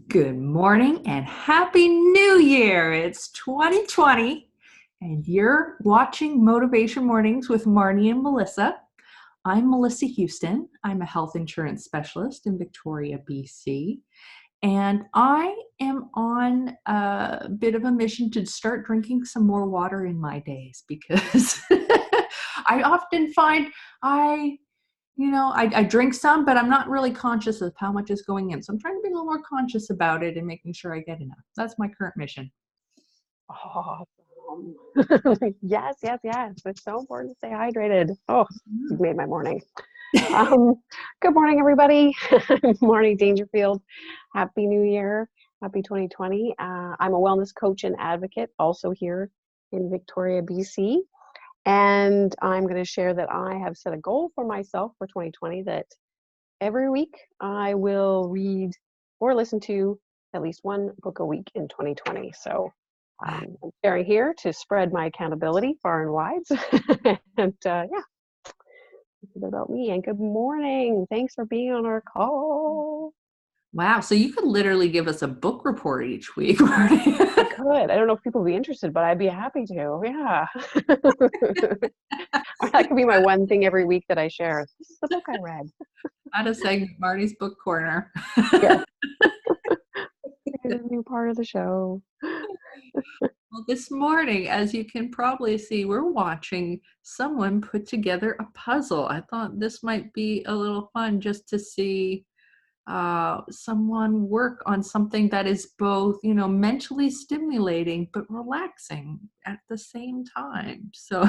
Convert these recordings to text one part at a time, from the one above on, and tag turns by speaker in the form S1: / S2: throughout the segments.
S1: Good morning and Happy New Year. It's 2020 and you're watching Motivation Mornings with Marnie and Melissa. I'm Melissa Houston. I'm a health insurance specialist in Victoria, BC. And I am on a bit of a mission to start drinking some more water in my days because I often find I drink some, but I'm not really conscious of how much is going in. So I'm trying to be a little more conscious about it and making sure I get enough. That's my current mission.
S2: Awesome. Yes. It's so important to stay hydrated. Oh, you've made my morning. Good morning, everybody. I'm Marnie Dangerfield. Happy New Year. Happy 2020. I'm a wellness coach and advocate, also here in Victoria, BC. And I'm going to share that I have set a goal for myself for 2020 that every week I will read or listen to at least one book a week in 2020. So I'm sharing here to spread my accountability far and wide. And this is about me. And good morning. Thanks for being on our call.
S1: Wow. So you could literally give us a book report each week.
S2: I could. I don't know if people would be interested, but I'd be happy to. Yeah. That could be my one thing every week that I share. This is the book I read.
S1: How to segment Marnie's Book Corner.
S2: Yeah. It's a new part of the show.
S1: Well, this morning, as you can probably see, we're watching someone put together a puzzle. I thought this might be a little fun just to see someone work on something that is both, mentally stimulating but relaxing at the same time. So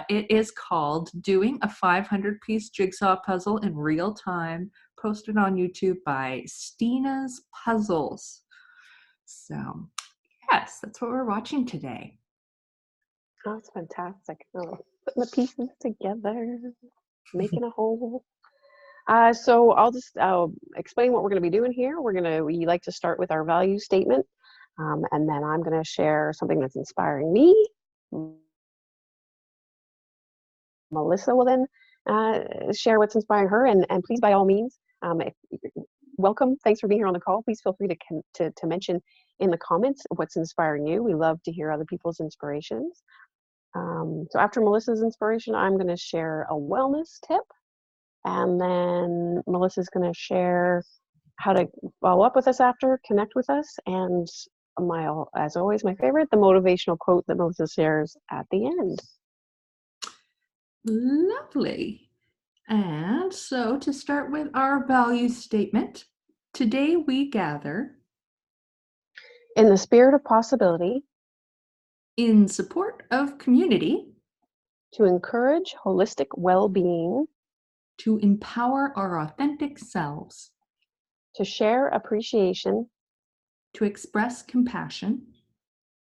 S1: it is called Doing a 500-Piece Jigsaw Puzzle in Real Time, posted on YouTube by Stina's Puzzles. So yes, that's what we're watching today.
S2: Oh, that's fantastic. Oh, putting the pieces together, making a whole. So I'll just explain what we're going to be doing here. We like to start with our value statement, and then I'm going to share something that's inspiring me. Melissa will then share what's inspiring her, and please, by all means, welcome. Thanks for being here on the call. Please feel free to mention in the comments what's inspiring you. We love to hear other people's inspirations. So after Melissa's inspiration, I'm going to share a wellness tip. And then Melissa's going to share how to follow up with us after, connect with us, and as always, my favorite, the motivational quote that Melissa shares at the end.
S1: Lovely. And so to start with our value statement, today we gather
S2: in the spirit of possibility,
S1: in support of community,
S2: to encourage holistic well-being,
S1: to empower our authentic selves,
S2: to share appreciation,
S1: to express compassion,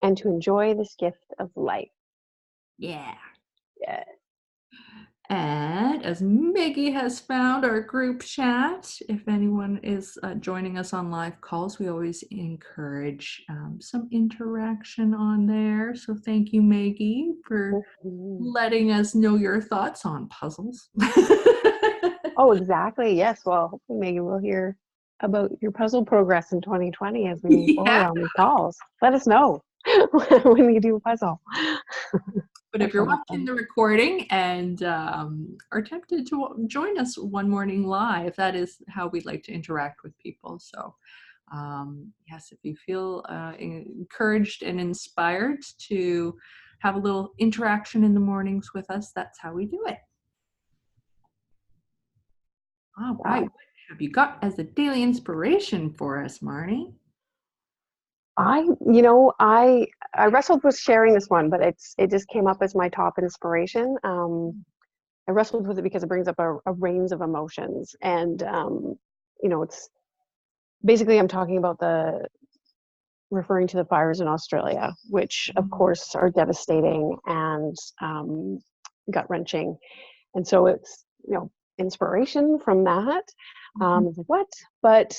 S2: and to enjoy this gift of life.
S1: Yeah.
S2: Yeah.
S1: And as Maggie has found our group chat, if anyone is joining us on live calls, we always encourage some interaction on there. So thank you, Maggie, for letting us know your thoughts on puzzles.
S2: Oh, exactly. Yes. Well, hopefully, Maggie, we'll hear about your puzzle progress in 2020 as we move forward on these calls. Let us know when you do a puzzle.
S1: But if you're watching the recording and are tempted to join us one morning live, that is how we like to interact with people. So yes, if you feel encouraged and inspired to have a little interaction in the mornings with us, that's how we do it. All right. What have you got as a daily inspiration for us, Marnie?
S2: I wrestled with sharing this one, but it just came up as my top inspiration. I wrestled with it because it brings up a range of emotions, and it's basically I'm talking about referring to the fires in Australia, which of course are devastating and gut-wrenching, and so it's inspiration from that. What? But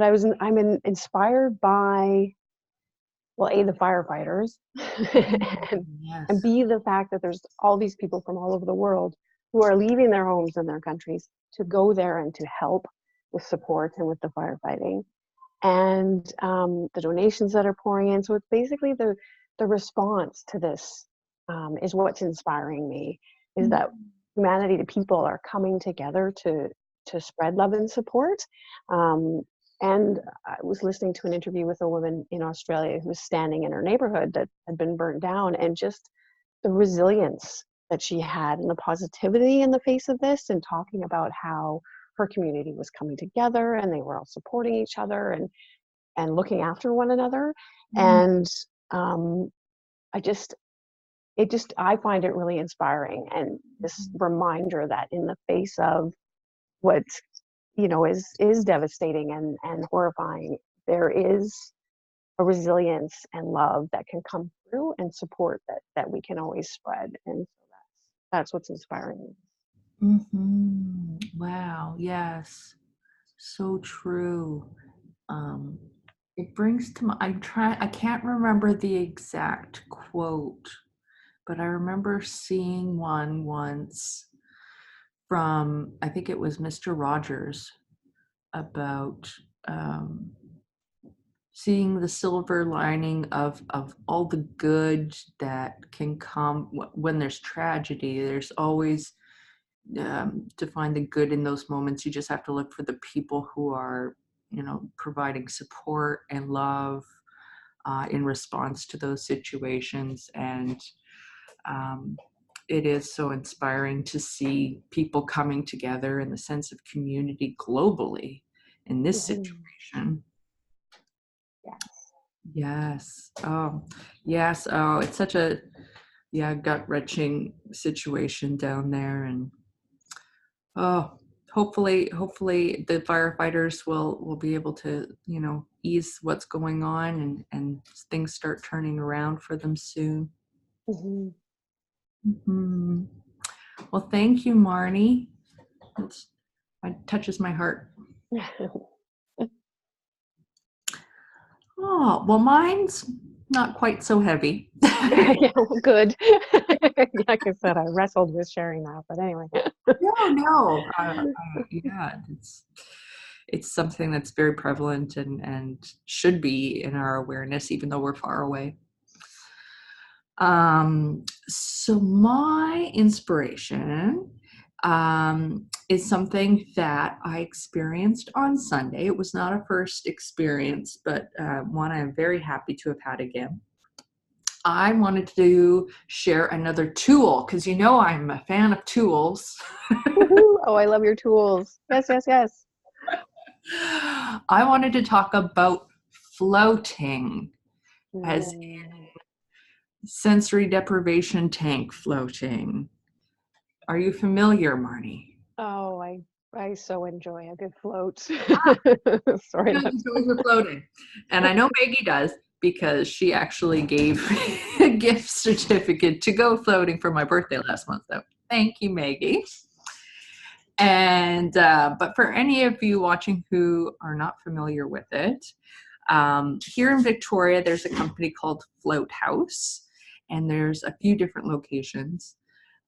S2: I'm inspired by, well, A, the firefighters, and B, the fact that there's all these people from all over the world who are leaving their homes and their countries to go there and to help with support and with the firefighting, and the donations that are pouring in. So it's basically the response to this is what's inspiring me, is that humanity, the people are coming together to spread love and support. And I was listening to an interview with a woman in Australia who was standing in her neighborhood that had been burnt down, and just the resilience that she had and the positivity in the face of this, and talking about how her community was coming together and they were all supporting each other and looking after one another. And I just I find it really inspiring, and this reminder that in the face of what is devastating and horrifying, there is a resilience and love that can come through, and support that we can always spread. And so that's what's inspiring me.
S1: Wow, yes, so true. Um, it brings to mind, I can't remember the exact quote, but I remember seeing one once from, I think it was Mr. Rogers, about seeing the silver lining of all the good that can come when there's tragedy. There's always, to find the good in those moments, you just have to look for the people who are, providing support and love in response to those situations. And it is so inspiring to see people coming together in the sense of community globally in this situation.
S2: Yes.
S1: Yes. Oh, yes. Oh, it's such a, gut-wrenching situation down there. And oh, hopefully the firefighters will be able to, ease what's going on, and things start turning around for them soon. Mhm. Well, thank you, Marnie. It touches my heart. Oh, well, mine's not quite so heavy.
S2: Yeah, well, good. Like I said, I wrestled with sharing that, but anyway.
S1: No. Yeah, it's something that's very prevalent and should be in our awareness, even though we're far away. So my inspiration is something that I experienced on Sunday. It was not a first experience, but one I'm very happy to have had again. I wanted to share another tool because I'm a fan of tools.
S2: Oh, I love your tools. Yes, yes, yes.
S1: I wanted to talk about floating, as sensory deprivation tank floating. Are you familiar, Marnie?
S2: Oh, I so enjoy a good float. Sorry,
S1: Really
S2: that's
S1: enjoys the floating. And I know Maggie does, because she actually gave me a gift certificate to go floating for my birthday last month. So thank you, Maggie. And but for any of you watching who are not familiar with it, here in Victoria, there's a company called Float House, and there's a few different locations.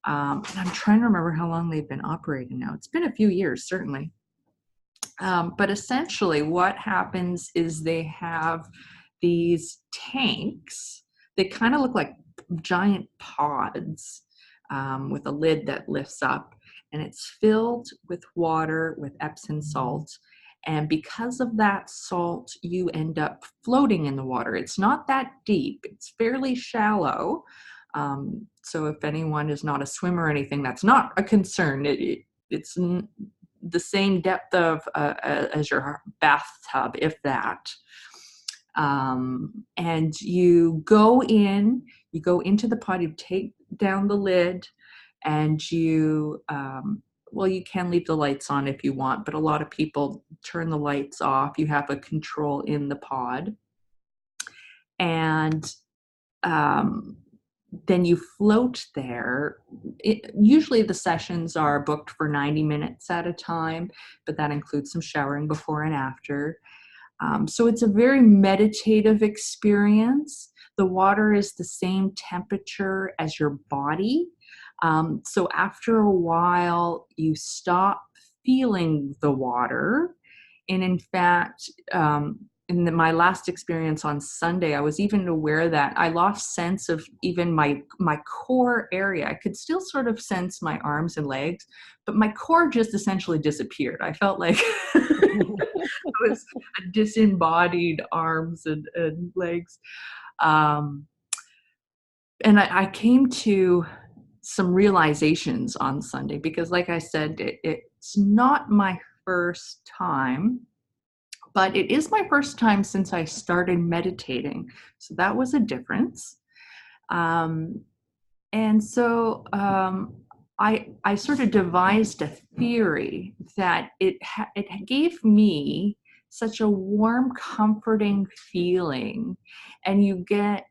S1: And I'm trying to remember how long they've been operating now. It's been a few years, certainly. But essentially what happens is they have these tanks. They kind of look like giant pods with a lid that lifts up, and it's filled with water with Epsom salt. And because of that salt, you end up floating in the water. It's not that deep. It's fairly shallow. So if anyone is not a swimmer or anything, that's not a concern. It's the same depth of as your bathtub, if that. And you go into the pod, you take down the lid, and you can leave the lights on if you want, but a lot of people turn the lights off. You have a control in the pod, and then you float there. Usually the sessions are booked for 90 minutes at a time, but that includes some showering before and after. So it's a very meditative experience. The water is the same temperature as your body. So after a while, you stop feeling the water, And in fact, my last experience on Sunday, I was even aware that I lost sense of even my core area. I could still sort of sense my arms and legs, but my core just essentially disappeared. I felt like it was a disembodied arms and legs. Um, and I came to some realizations on Sunday because, like I said, it's not my first time, but it is my first time since I started meditating. So that was a difference. Um, and so I sort of devised a theory that it gave me such a warm, comforting feeling, and you get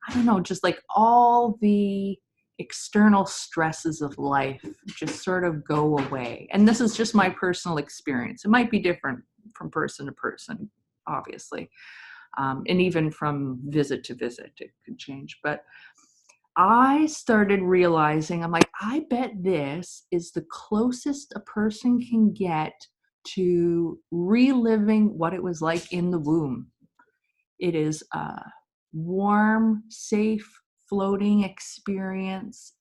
S1: I don't know, just like all the external stresses of life just sort of go away. And this is just my personal experience. It might be different from person to person, obviously, and even from visit to visit, it could change. But I started realizing, I'm like, I bet this is the closest a person can get to reliving what it was like in the womb. It is a warm, safe, floating experience.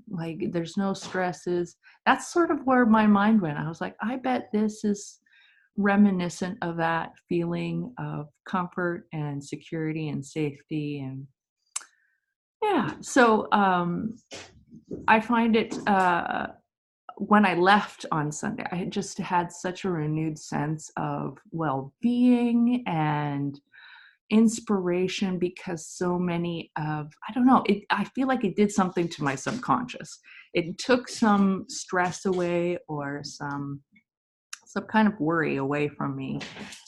S1: Like there's no stresses. That's sort of where my mind went. I was like, I bet this is reminiscent of that feeling of comfort and security and safety. And yeah, so I find it when I left on Sunday, I had just had such a renewed sense of well-being and inspiration, because so many of, I don't know, I feel like it did something to my subconscious. It took some stress away or some kind of worry away from me,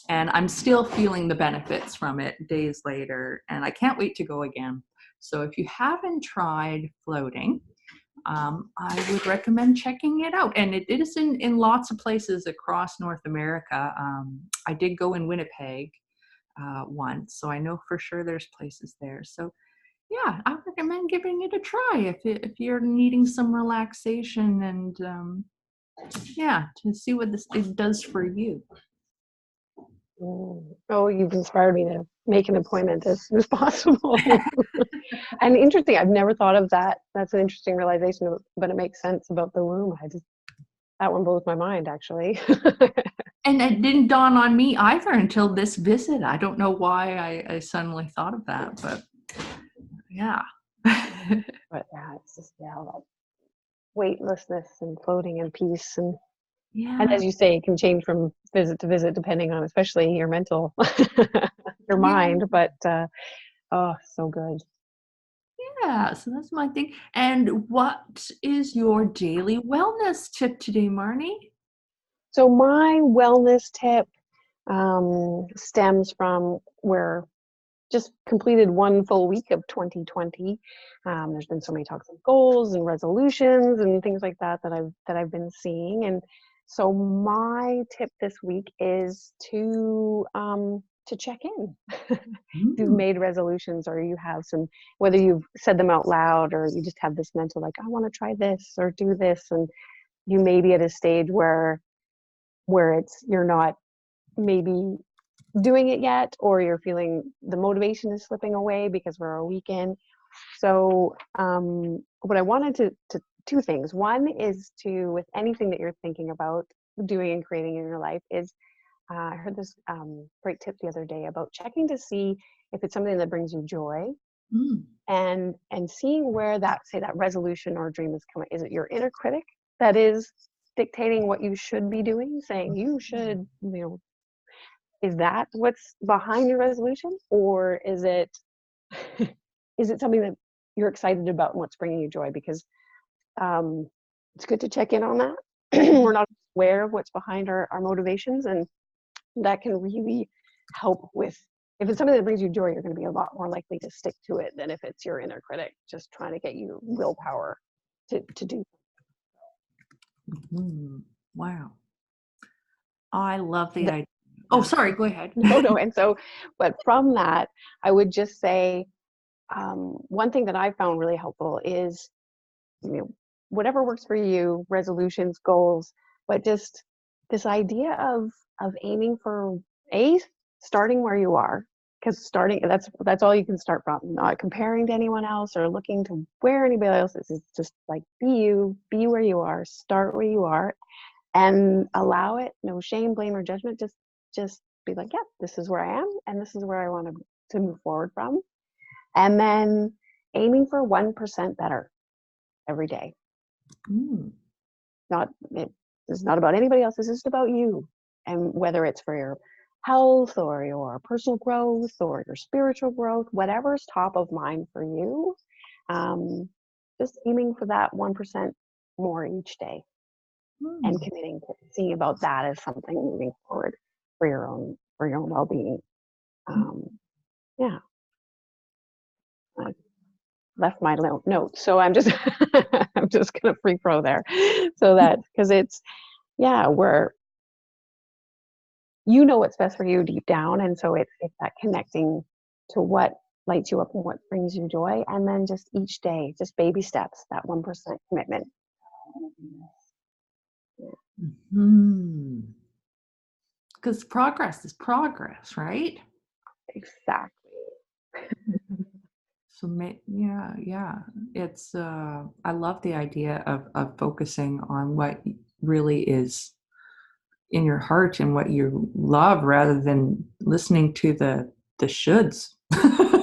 S1: and I'm still feeling the benefits from it days later, and I can't wait to go again. So if you haven't tried floating, I would recommend checking it out. And it is in lots of places across North America. I did go in Winnipeg once, so I know for sure there's places there. So yeah, I recommend giving it a try if you're needing some relaxation and yeah, to see what this it does for you.
S2: Oh, you've inspired me to make an appointment as soon as possible. And interesting, I've never thought of that. That's an interesting realization, but it makes sense about the womb. That one blows my mind, actually.
S1: And it didn't dawn on me either until this visit. I don't know why I suddenly thought of that, but yeah.
S2: But yeah, it's just, yeah, that weightlessness and floating in peace. And
S1: Yeah.
S2: as you say, it can change from visit to visit depending on, especially your mental, your
S1: Yeah.
S2: mind. But oh, so good.
S1: Yeah. So that's my thing. And what is your daily wellness tip today, Marnie?
S2: So my wellness tip stems from where just completed one full week of 2020. There's been so many talks of goals and resolutions and things like that that I've been seeing, and so my tip this week is to check in. If you've
S1: Mm.
S2: made resolutions or you have some, whether you've said them out loud or you just have this mental like I want to try this or do this, and you may be at a stage where it's you're not maybe doing it yet, or you're feeling the motivation is slipping away because we're a weekend. So what I wanted to two things. One is to, with anything that you're thinking about doing and creating in your life, is I heard this great tip the other day about checking to see if it's something that brings you joy,
S1: Mm.
S2: and seeing where that, say, that resolution or dream is coming. Is it your inner critic that is dictating what you should be doing, saying you should, is that what's behind your resolution, or is it is it something that you're excited about and what's bringing you joy? Because um, it's good to check in on that. We're not aware of what's behind our motivations, and that can really help with, if it's something that brings you joy, you're going to be a lot more likely to stick to it than if it's your inner critic just trying to get you willpower to do.
S1: Mm. Wow. I love the
S2: that.
S1: idea. Oh,
S2: Yeah.
S1: sorry, go ahead.
S2: No. And so, but from that, I would just say one thing that I found really helpful is, whatever works for you, resolutions, goals, but just this idea of of aiming for starting where you are, because starting that's all you can start from, not comparing to anyone else or looking to where anybody else is. It's just like be where you are, start where you are, and allow it. No shame, blame, or judgment. Just be like, yeah, this is where I am, and this is where I want to move forward from. And then aiming for 1% better every day.
S1: Mm.
S2: It's not about anybody else. It's just about you. And whether it's for your health or your personal growth or your spiritual growth, whatever's top of mind for you, just aiming for that 1% more each day, and committing to seeing about that as something moving forward for your own well-being. Yeah, I left my note, so I'm just I'm just gonna free throw there, so that because it's where you know what's best for you deep down, and so it's that connecting to what lights you up and what brings you joy, and then just each day, just baby steps, that 1% commitment.
S1: Because progress is progress, right?
S2: Exactly.
S1: So yeah. It's I love the idea of focusing on what really is in your heart and what you love, rather than listening to the shoulds.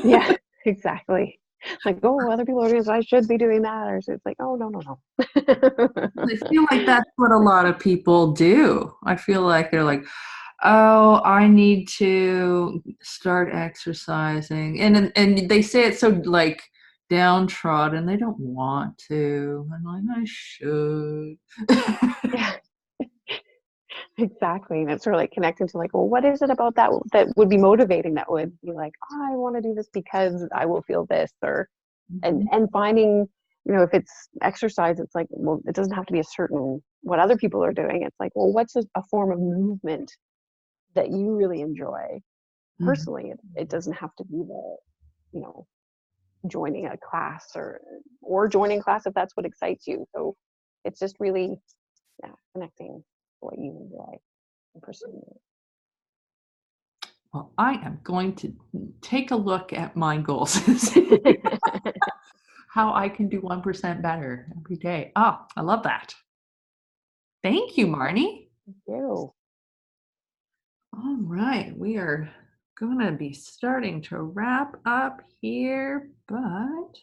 S2: Yeah, exactly. Like, oh, other people are doing this, I should be doing that. Or it's like, oh, no.
S1: I feel like that's what a lot of people do. I feel like they're like, oh, I need to start exercising. And they say it so like downtrodden. They don't want to. I'm like, I should.
S2: Yeah, exactly. And it's sort of like connecting to like, well, what is it about that would be motivating, that would be like, oh, I want to do this because I will feel this, or
S1: Mhm.
S2: and finding, if it's exercise, it's like, well, it doesn't have to be a certain what other people are doing. It's like, well, what's a form of movement that you really enjoy
S1: Mhm.
S2: personally? It doesn't have to be the, you know, joining a class or joining class if that's what excites you. So it's just really connecting what you enjoy and pursuing it.
S1: Well, I am going to take a look at my goals and see how I can do 1% better every day. Oh, I love that. Thank you, Marnie.
S2: Thank you.
S1: All right, we are going to be starting to wrap up here, but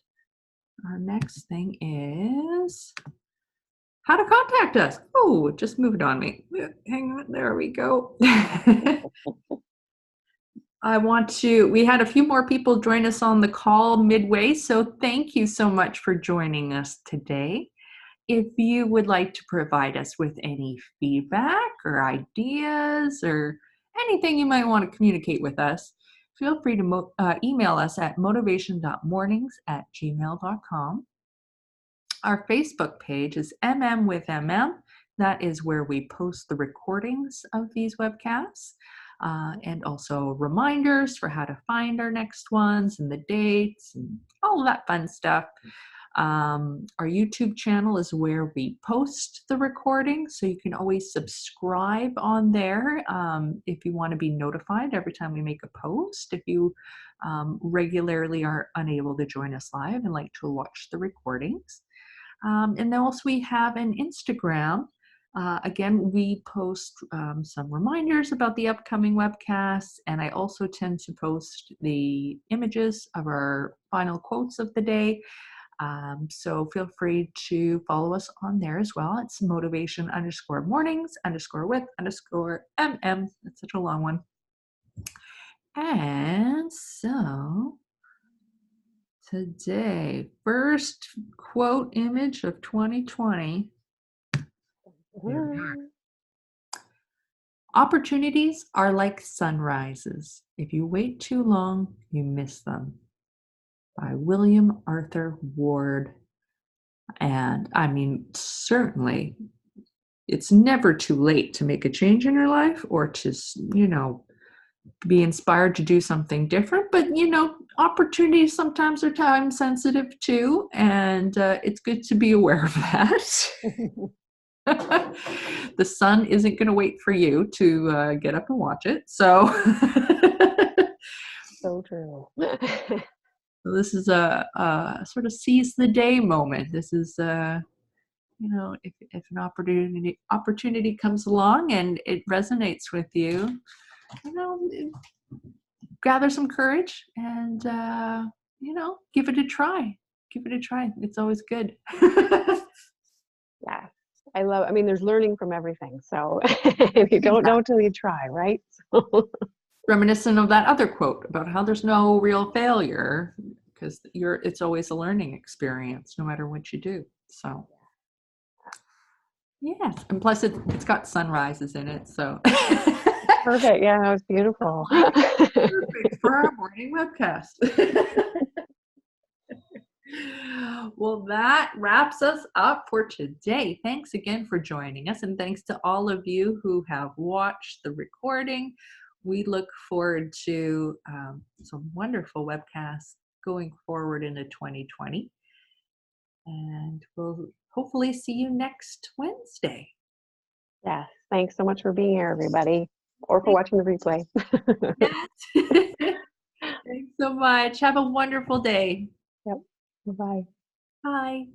S1: our next thing is how to contact us. Oh, it just moved on me. Hang on, there we go. We had a few more people join us on the call midway, so thank you so much for joining us today. If you would like to provide us with any feedback or ideas or anything you might want to communicate with us, feel free to email us at motivation.mornings@gmail.com. Our Facebook page is with That is where we post the recordings of these webcasts, and also reminders for how to find our next ones and the dates and all of that fun stuff. Our YouTube channel is where we post the recording, so you can always subscribe on there if you want to be notified every time we make a post. If you regularly are unable to join us live and like to watch the recordings. And then also we have an Instagram. Again, we post some reminders about the upcoming webcasts, and I also tend to post the images of our final quotes of the day. So feel free to follow us on there as well. It's motivation_mornings_with_mm. That's such a long one. And so today, first quote image of 2020. There we are. Opportunities are like sunrises. If you wait too long, you miss them. By William Arthur Ward. And I mean, certainly, it's never too late to make a change in your life or to, be inspired to do something different. But, opportunities sometimes are time sensitive too. And it's good to be aware of that. The sun isn't going to wait for you to get up and watch it. So
S2: So true.
S1: this is a sort of seize the day moment. This is if an opportunity comes along and it resonates with you, you know, gather some courage and give it a try. Give it a try. It's always good.
S2: Yeah. I mean, there's learning from everything. So you don't know till you try, right? So,
S1: Reminiscent of that other quote about how there's no real failure because it's always a learning experience no matter what you do. So yes, and plus it's got sunrises in it, so
S2: perfect. Yeah, that was beautiful.
S1: perfect for our morning webcast. Well, that wraps us up for today. Thanks again for joining us, and thanks to all of you who have watched the recording. We look forward to some wonderful webcasts going forward into 2020. And we'll hopefully see you next Wednesday.
S2: Yes. Thanks so much for being here, everybody, or for watching the replay.
S1: Yes. Thanks so much. Have a wonderful day.
S2: Yep. Bye-bye.
S1: Bye.